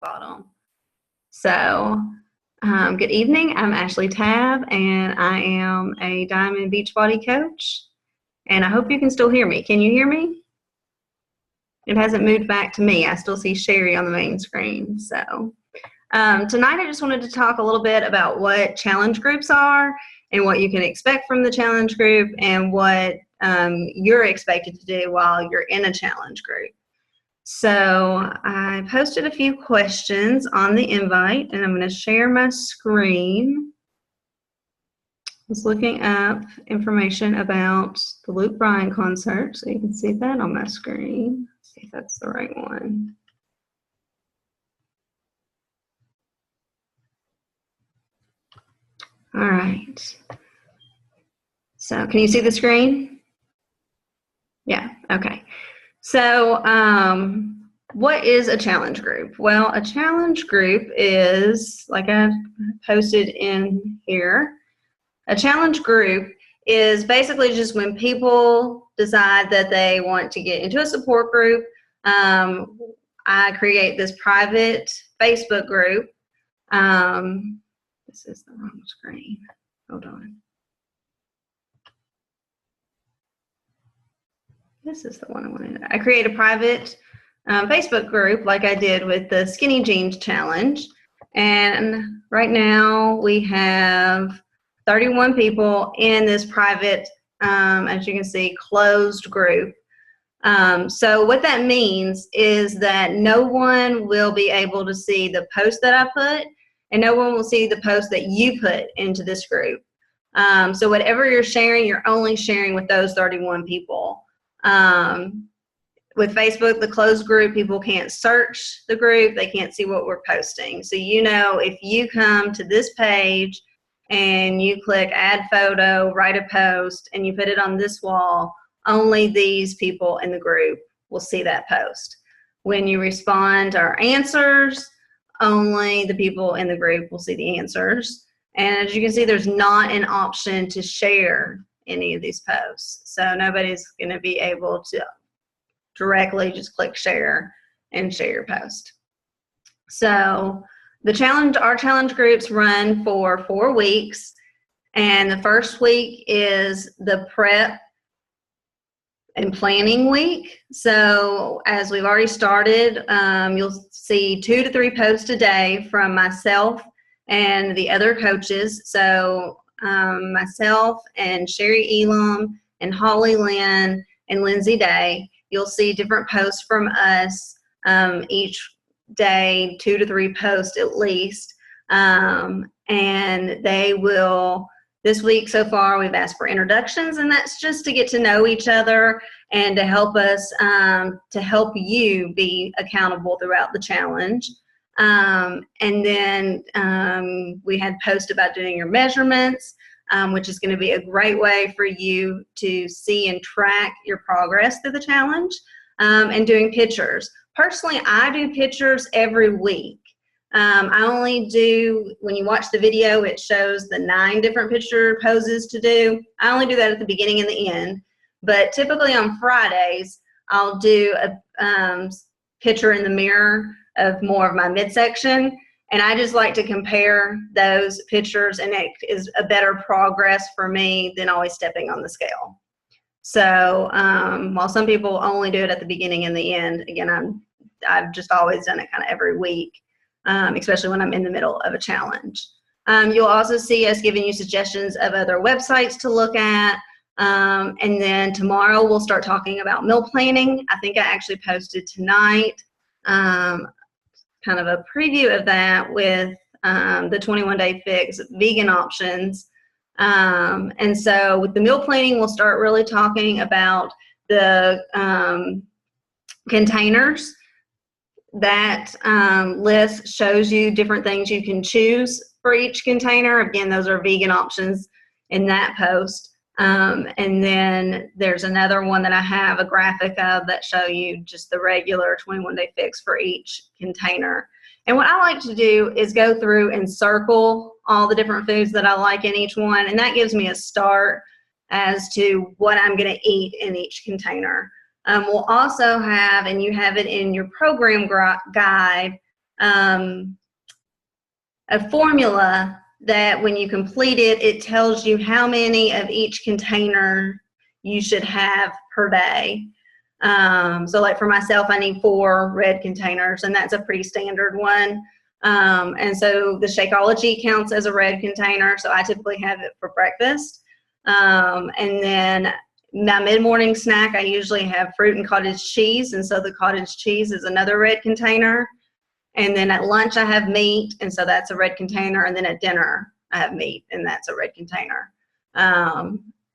bottom. So, good evening. I'm Ashley Tabb, and I am a Diamond Beachbody coach. And I hope you can still hear me. Can you hear me? It hasn't moved back to me. I still see Sherry on the main screen. So, tonight I just wanted to talk a little bit about what challenge groups are and what you can expect from the challenge group and what you're expected to do while you're in a challenge group. So I posted a few questions on the invite, and I'm going to share my screen. I was looking up information about the Luke Bryan concert, so you can see that on my screen. Let's see if that's the right one. All right. So can you see the screen? Yeah, okay. So what is a challenge group? Well, a challenge group is, like I posted in here, a challenge group is basically just when people decide that they want to get into a support group. I create this private Facebook group. This is the wrong screen. Hold on. This is the one I wanted. I create a private Facebook group like I did with the Skinny Jeans Challenge. And right now we have 31 people in this private, as you can see, closed group. So what that means is that no one will be able to see the post that I put, and no one will see the post that you put into this group. So whatever you're sharing, you're only sharing with those 31 people. With Facebook, the closed group, people can't search the group. They can't see what we're posting. So if you come to this page and you click add photo, write a post, and you put it on this wall, only these people in the group will see that post. When you respond to our answers, only the people in the group will see the answers. And as you can see, there's not an option to share any of these posts. So nobody's going to be able to directly just click share and share your post. So our challenge groups run for 4 weeks. And the first week is the prep and planning week. So as we've already started, you'll see 2 to 3 posts a day from myself and the other coaches. So myself and Sherry Elam and Holly Lynn and Lindsay Day. You'll see different posts from us each day, 2 to 3 posts at least. And they will, this week so far, we've asked for introductions, and that's just to get to know each other and to help us, to help you be accountable throughout the challenge. And then we had posts about doing your measurements, which is going to be a great way for you to see and track your progress through the challenge, and doing pictures. Personally, I do pictures every week. I only do, when you watch the video, it shows the 9 different picture poses to do. I only do that at the beginning and the end. But typically on Fridays, I'll do a picture in the mirror of more of my midsection. And I just like to compare those pictures, and it is a better progress for me than always stepping on the scale. So while some people only do it at the beginning and the end, again, I've just always done it kind of every week, especially when I'm in the middle of a challenge. You'll also see us giving you suggestions of other websites to look at. And then tomorrow we'll start talking about meal planning. I think I actually posted tonight kind of a preview of that with the 21-day fix vegan options. And so with the meal planning, we'll start really talking about the containers. That list shows you different things you can choose for each container. Again, those are vegan options in that post. And then there's another one that I have a graphic of that show you just the regular 21-day fix for each container. And what I like to do is go through and circle all the different foods that I like in each one, and that gives me a start as to what I'm going to eat in each container. We'll also have, and you have it in your program guide, a formula that when you complete it, it tells you how many of each container you should have per day. So like for myself, I need 4 red containers, and that's a pretty standard one. And so the Shakeology counts as a red container, so I typically have it for breakfast. And then my mid-morning snack, I usually have fruit and cottage cheese, and so the cottage cheese is another red container. And then at lunch I have meat, and so that's a red container. And then at dinner I have meat, and that's a red container.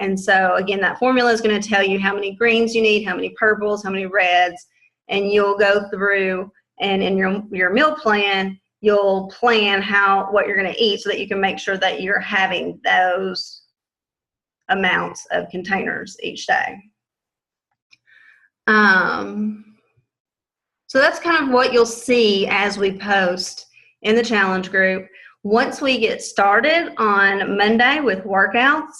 And so again, that formula is going to tell you how many greens you need, how many purples, how many reds, and you'll go through, and in your meal plan, you'll plan what you're going to eat so that you can make sure that you're having those amounts of containers each day. So that's kind of what you'll see as we post in the challenge group. Once we get started on Monday with workouts,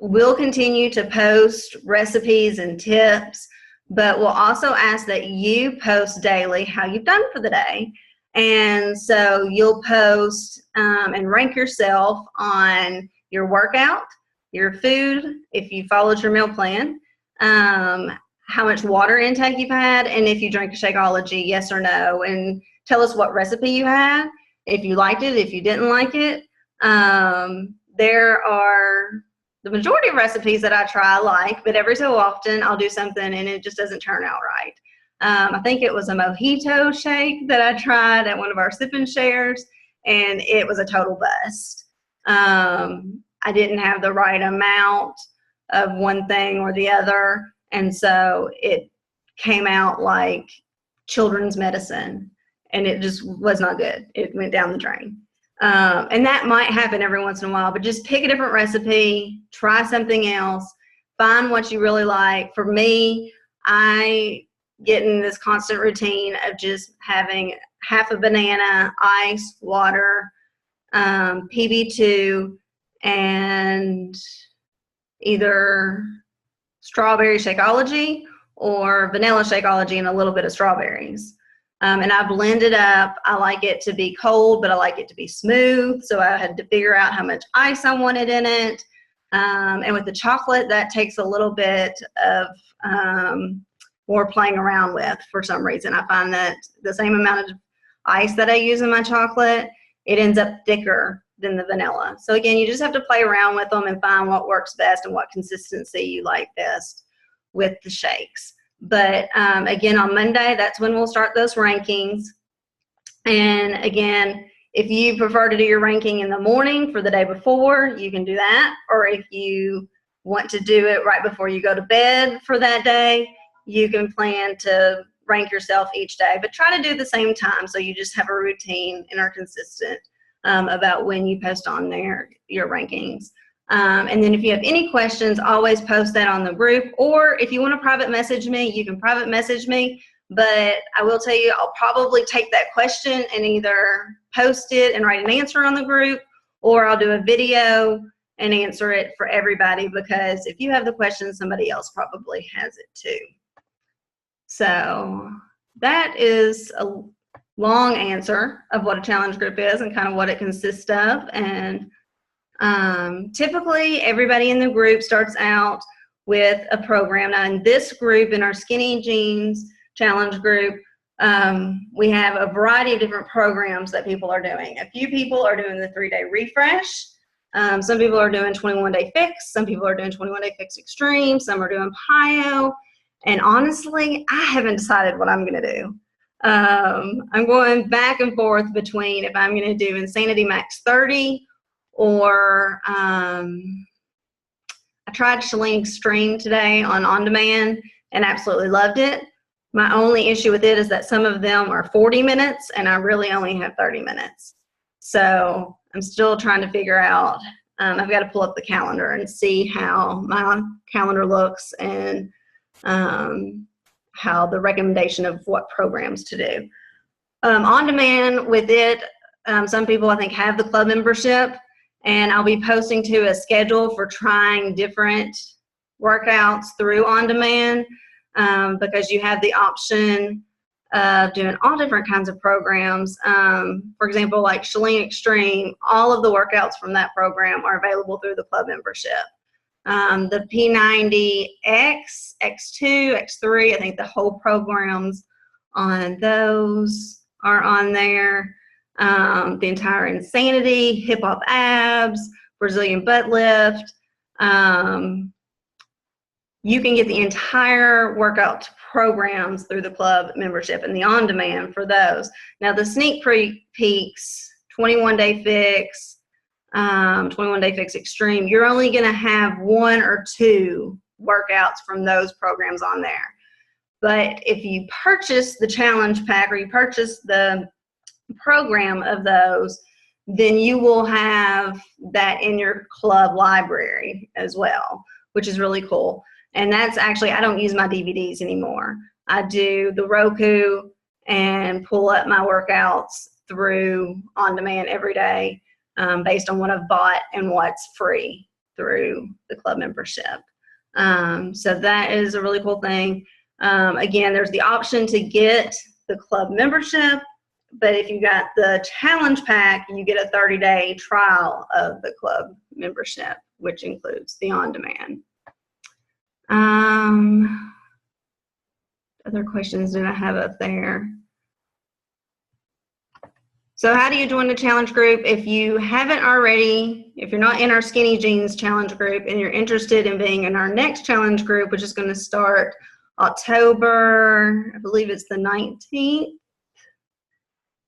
we'll continue to post recipes and tips, but we'll also ask that you post daily how you've done for the day. And so you'll post and rank yourself on your workout, your food, if you followed your meal plan, how much water intake you've had, and if you drank a Shakeology, yes or no, and tell us what recipe you had, if you liked it, if you didn't like it. There are the majority of recipes that I try I like, but every so often I'll do something and it just doesn't turn out right. I think it was a mojito shake that I tried at one of our sip and shares, and it was a total bust. I didn't have the right amount of one thing or the other, and so it came out like children's medicine, and it just was not good. It went down the drain. And that might happen every once in a while, but just pick a different recipe, try something else, find what you really like. For me, I get in this constant routine of just having half a banana, ice, water, PB2, and either strawberry Shakeology or vanilla Shakeology and a little bit of strawberries. And I blend it up. I like it to be cold, but I like it to be smooth. So I had to figure out how much ice I wanted in it. And with the chocolate, that takes a little bit of more playing around with for some reason. I find that the same amount of ice that I use in my chocolate, it ends up thicker than the vanilla. So again, you just have to play around with them and find what works best and what consistency you like best with the shakes. But again, on Monday, that's when we'll start those rankings. And again, if you prefer to do your ranking in the morning for the day before, you can do that. Or if you want to do it right before you go to bed for that day, you can plan to rank yourself each day. But try to do the same time so you just have a routine and are consistent about when you post on there your rankings. And then if you have any questions, always post that on the group. Or if you want to private message me, you can private message me. But I will tell you, I'll probably take that question and either post it and write an answer on the group, or I'll do a video and answer it for everybody, because if you have the question, somebody else probably has it too. So that is a long answer of what a challenge group is and kind of what it consists of. And typically everybody in the group starts out with a program. Now in this group, in our Skinny Jeans challenge group, we have a variety of different programs that people are doing. A few people are doing the 3-day refresh. Some people are doing 21-day fix. Some people are doing 21-day fix extreme. Some are doing PiYo. And honestly, I haven't decided what I'm going to do. I'm going back and forth between if I'm going to do Insanity Max 30 or I tried Chalene Extreme today on demand and absolutely loved it. My only issue with it is that some of them are 40 minutes and I really only have 30 minutes. So I'm still trying to figure out, I've got to pull up the calendar and see how my calendar looks and how the recommendation of what programs to do. On demand with it, some people I think have the club membership, and I'll be posting to a schedule for trying different workouts through on demand because you have the option doing all different kinds of programs. For example, like Chalene Extreme, all of the workouts from that program are available through the club membership. The P90X, X2, X3, I think the whole programs on those are on there. The entire Insanity, Hip Hop Abs, Brazilian Butt Lift. You can get the entire workout programs through the club membership and the on-demand for those. Now the Sneak Peeks, 21-Day Fix, 21-Day Fix Extreme, you're only going to have 1 or 2 workouts from those programs on there. But if you purchase the challenge pack or you purchase the program of those, then you will have that in your club library as well, which is really cool. And that's actually, I don't use my DVDs anymore. I do the Roku and pull up my workouts through on demand every day based on what I've bought and what's free through the club membership. So that is a really cool thing. Again, there's the option to get the club membership, but if you got the challenge pack, you get a 30-day trial of the club membership, which includes the on-demand. Other questions did I have up there? So how do you join the challenge group? If you haven't already, if you're not in our Skinny Jeans challenge group and you're interested in being in our next challenge group, which is going to start October, I believe it's the 19th.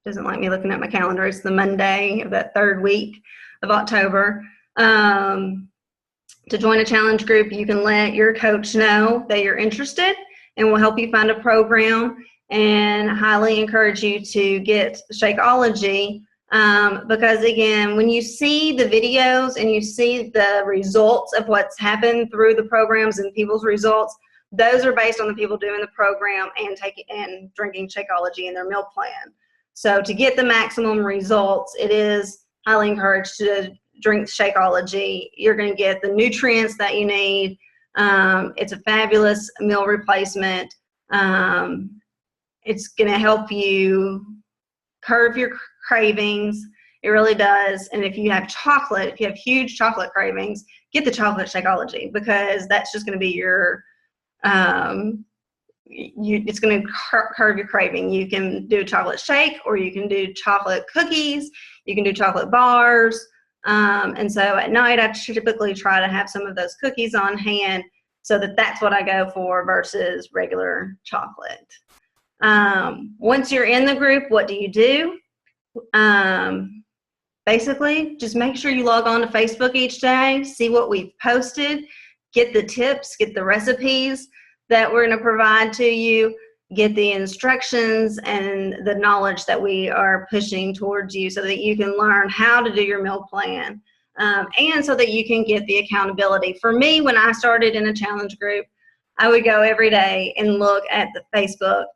Doesn't like me looking at my calendar. It's the Monday of that 3rd week of October. To join a challenge group, you can let your coach know that you're interested and we'll help you find a program, and highly encourage you to get Shakeology because, again, when you see the videos and you see the results of what's happened through the programs and people's results, those are based on the people doing the program and drinking Shakeology in their meal plan. So to get the maximum results, it is highly encouraged to drink Shakeology. You're going to get the nutrients that you need. It's a fabulous meal replacement. It's going to help you curb your cravings. It really does. And if you have chocolate, if you have huge chocolate cravings, get the chocolate Shakeology, because that's just going to be your, it's going to curb your craving. You can do a chocolate shake, or you can do chocolate cookies. You can do chocolate bars. And so at night, I typically try to have some of those cookies on hand so that that's what I go for versus regular chocolate. Once you're in the group, what do? Basically, just make sure you log on to Facebook each day, see what we've posted, get the tips, get the recipes that we're going to provide to you, get the instructions and the knowledge that we are pushing towards you so that you can learn how to do your meal plan, and so that you can get the accountability. For me, when I started in a challenge group, I would go every day and look at the Facebook,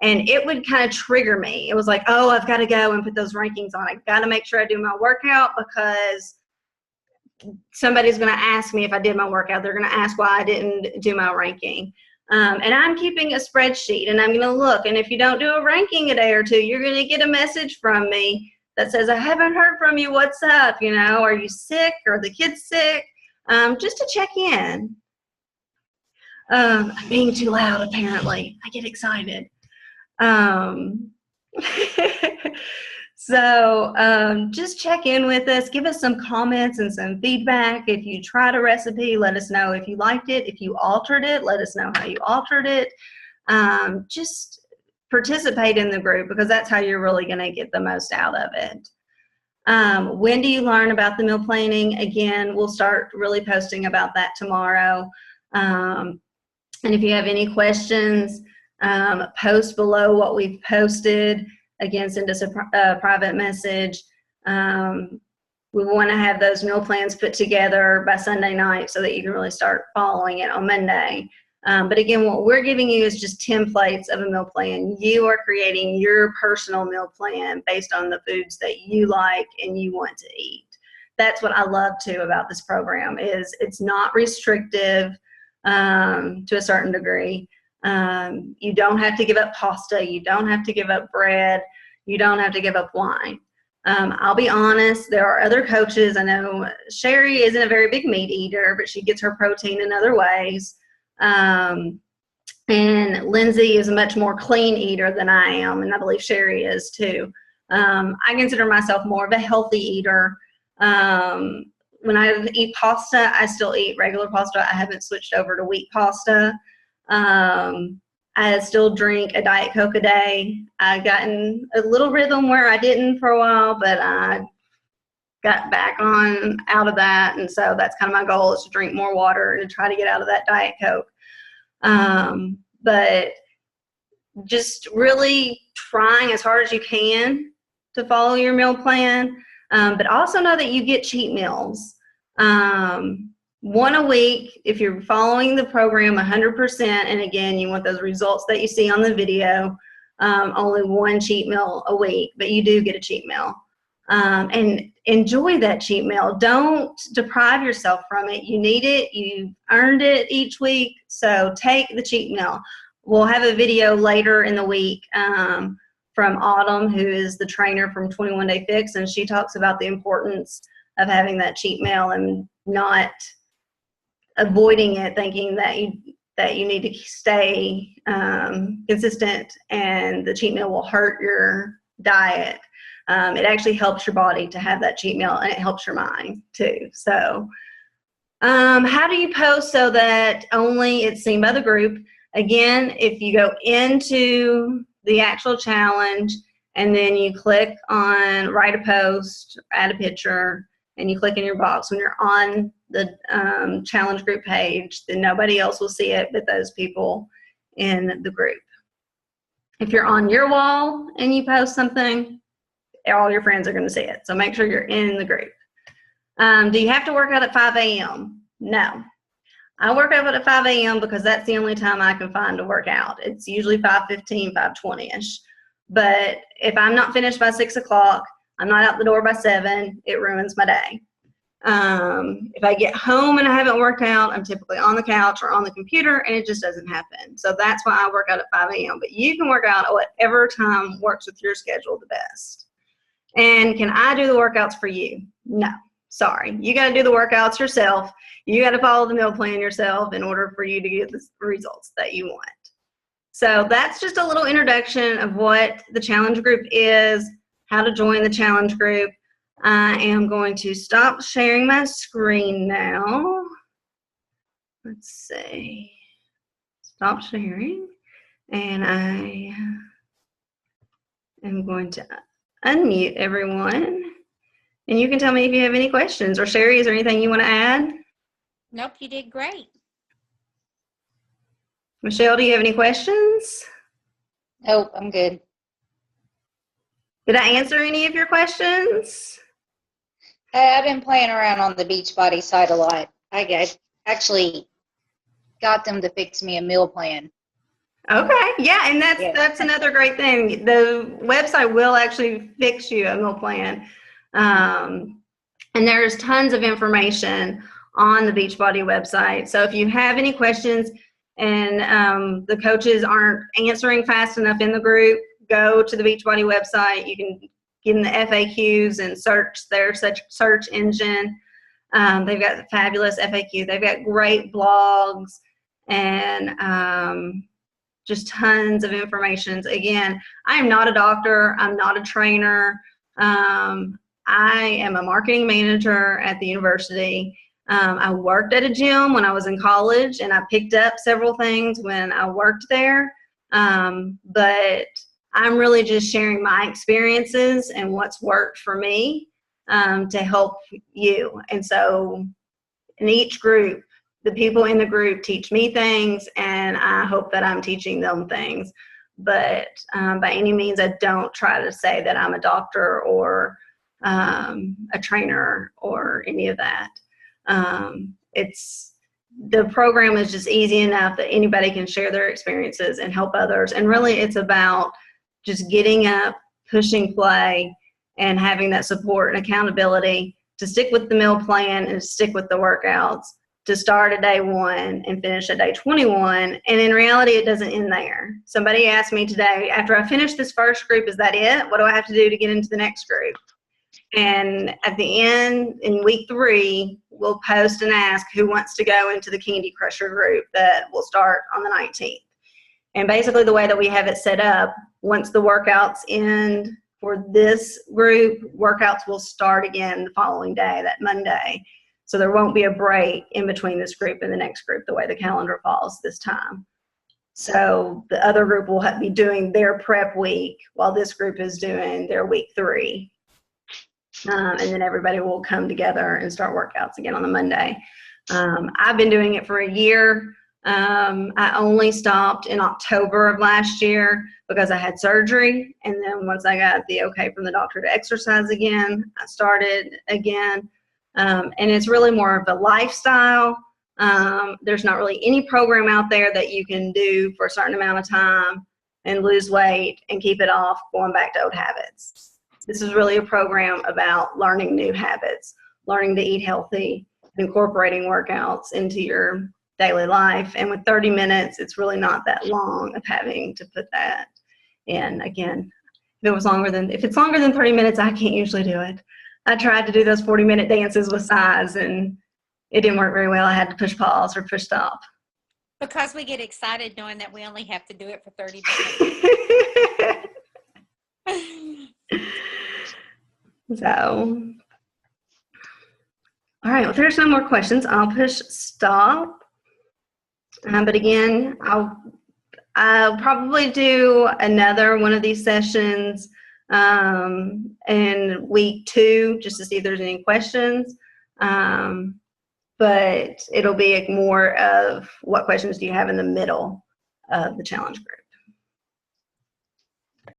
and it would kind of trigger me. It was like, oh, I've got to go and put those rankings on. I've got to make sure I do my workout because somebody's going to ask me if I did my workout. They're going to ask why I didn't do my ranking. And I'm keeping a spreadsheet, and I'm going to look. And if you don't do a ranking a day or two, you're going to get a message from me that says, I haven't heard from you. What's up? You know, are you sick? Are the kids sick? Just to check in. I'm being too loud, apparently. I get excited. So just check in with us. Give us some comments and some feedback. If you tried a recipe, let us know if you liked it. If you altered it, let us know how you altered it. Just participate in the group, because that's how you're really going to get the most out of it. When do you learn about the meal planning? Again, we'll start really posting about that tomorrow. And if you have any questions, post below what we've posted. Again, send us a private message. We want to have those meal plans put together by Sunday night so that you can really start following it on Monday. But again, what we're giving you is just templates of a meal plan. You are creating your personal meal plan based on the foods that you like and you want to eat. That's what I love too about this program, is it's not restrictive to a certain degree. You don't have to give up pasta. You don't have to give up bread. You don't have to give up wine. I'll be honest, there are other coaches. I know Sherry isn't a very big meat eater, but she gets her protein in other ways. And Lindsay is a much more clean eater than I am, and I believe Sherry is too. I consider myself more of a healthy eater. When I eat pasta, I still eat regular pasta. I haven't switched over to wheat pasta. I still drink a Diet Coke a day. I've gotten a little rhythm where I didn't for a while, but I got back on out of that. And so that's kind of my goal, is to drink more water and to try to get out of that Diet Coke. But just really trying as hard as you can to follow your meal plan. But also know that you get cheat meals. One a week if you're following the program 100%, and again, you want those results that you see on the video. Only one cheat meal a week, but you do get a cheat meal. And enjoy that cheat meal. Don't deprive yourself from it. You need it. You've earned it each week, so take the cheat meal. We'll have a video later in the week from Autumn, who is the trainer from 21 Day Fix, and she talks about the importance of having that cheat meal and not avoiding it, thinking that you need to stay consistent and the cheat meal will hurt your diet. It actually helps your body to have that cheat meal, and it helps your mind too. So how do you post so that only it's seen by the group? Again, if you go into the actual challenge and then you click on write a post, add a picture, and you click in your box, when you're on the challenge group page, then nobody else will see it but those people in the group. If you're on your wall and you post something, all your friends are going to see it. So make sure you're in the group. Do you have to work out at 5 a.m.? No. I work out at 5 a.m. because that's the only time I can find to work out. It's usually 5:15, 5:20-ish. But if I'm not finished by 6 o'clock, I'm not out the door by 7, it ruins my day. If I get home and I haven't worked out, I'm typically on the couch or on the computer, and it just doesn't happen. So that's why I work out at 5 a.m. But you can work out at whatever time works with your schedule the best. And can I do the workouts for you? No. Sorry. You got to do the workouts yourself. You got to follow the meal plan yourself in order for you to get the results that you want. So that's just a little introduction of what the challenge group is, how to join the challenge group. I am going to stop sharing my screen now. Let's see. Stop sharing. And I am going to unmute everyone. And you can tell me if you have any questions. Or Sherry, is there anything you want to add? Nope, you did great. Michelle, do you have any questions? Nope, I'm good. Did I answer any of your questions? I've been playing around on the Beachbody site a lot. Actually got them to fix me a meal plan. Okay, yeah, and that's another great thing. The website will actually fix you a meal plan. And there's tons of information on the Beachbody website. So if you have any questions and the coaches aren't answering fast enough in the group, go to the Beachbody website. You can get in the FAQs and search their search engine. They've got fabulous FAQ. They've got great blogs and just tons of information. Again, I am not a doctor. I'm not a trainer. I am a marketing manager at the university. I worked at a gym when I was in college, and I picked up several things when I worked there. But I'm really just sharing my experiences and what's worked for me to help you. And so in each group, the people in the group teach me things, and I hope that I'm teaching them things. But by any means, I don't try to say that I'm a doctor or a trainer or any of that. The program is just easy enough that anybody can share their experiences and help others. And really, it's about just getting up, pushing play, and having that support and accountability to stick with the meal plan and stick with the workouts to start at day 1 and finish at day 21. And in reality, it doesn't end there. Somebody asked me today, after I finish this first group, is that it? What do I have to do to get into the next group? And at the end, in week 3, we'll post and ask who wants to go into the Candy Crusher group that will start on the 19th. And basically the way that we have it set up, once the workouts end for this group, workouts will start again the following day, that Monday. So there won't be a break in between this group and the next group, the way the calendar falls this time. So the other group will be doing their prep week while this group is doing their week 3. And then everybody will come together and start workouts again on the Monday. I've been doing it for a year. I only stopped in October of last year because I had surgery. And then once I got the okay from the doctor to exercise again, I started again. And it's really more of a lifestyle. There's not really any program out there that you can do for a certain amount of time and lose weight and keep it off going back to old habits. This is really a program about learning new habits, learning to eat healthy, incorporating workouts into your daily life. And with 30 minutes, it's really not that long of having to put that in. Again, if it's longer than 30 minutes, I can't usually do it. I tried to do those 40-minute dances with size, and it didn't work very well. I had to push pause or push stop. Because we get excited knowing that we only have to do it for 30 minutes. So, all right, well, if there's no more questions, I'll push stop. But again, I'll probably do another one of these sessions in week 2 just to see if there's any questions. But it'll be more of what questions do you have in the middle of the challenge group.